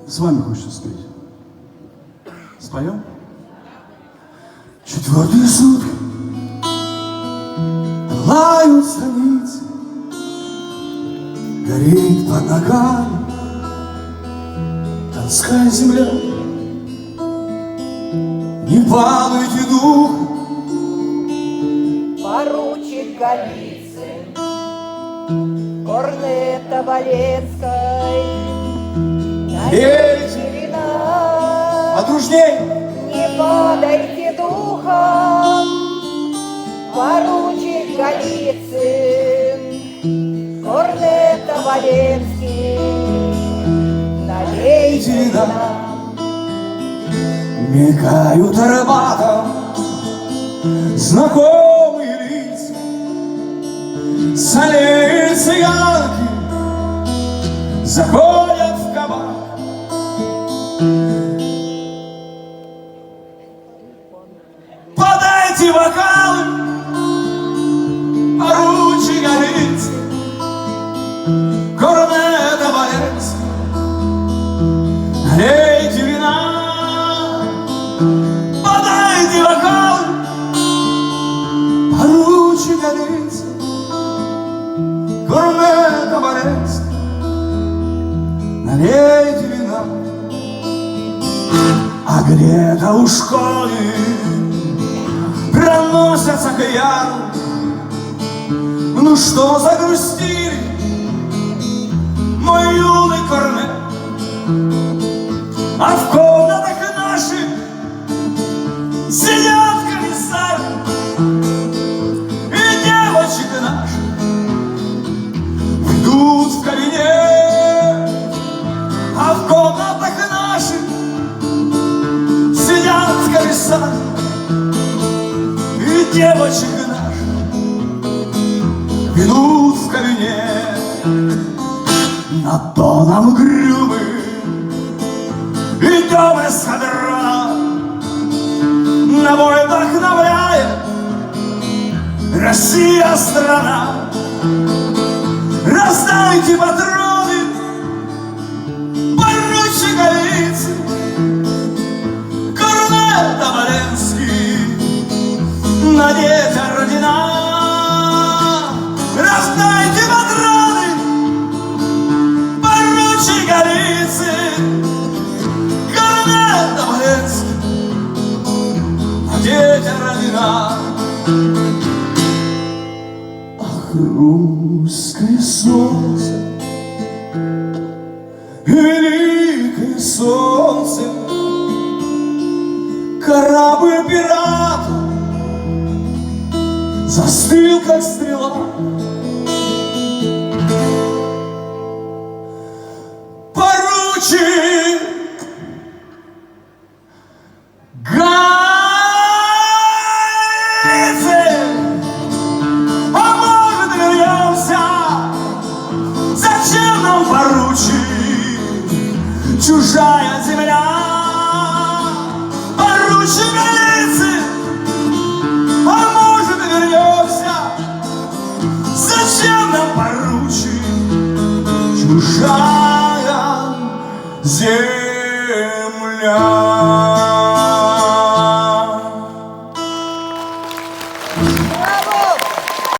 С вами хочется спеть. Споем? Четвертые сутки лают станицы, горит под ногами Донская земля. Не падайте духом, поручик Голицын, корнета Боленской, налейте вина, подружней. не падайте духом, поручик Голицын, корнета Боленский, налейте вина. Мелькают Арбатом знакомые лица, с аллеи цыганки заходят в кабак. Подайте бокалы, поручик Голицын, корнета Боленский, налейте вина. Подайте бокал, поручик Голицын, корнета Боленский, налейте вина. А где-то у школы проносятся к яру. Ну что загрустили, мой юный корнет? А в комнатах наших сидят комиссары и девочек наших идут в кабинет. А в комнатах наших сидят комиссары и девочек наших идут в кабинет. Над тоном грюмым идем эскадрона, на бой вдохновляет Россия страна. Раздайте патроны, поручик Голицын, корнета Боленский, надеть ордена. Раздайте патроны, поручик Голицын, корнета Боленский, надеть ордена. Ах, русское солнце, великое солнце, корабль пирата застыл, как стрела. Поручик чужая земля, поручик Голицын, а может вернемся? Зачем нам, поручик, чужая земля?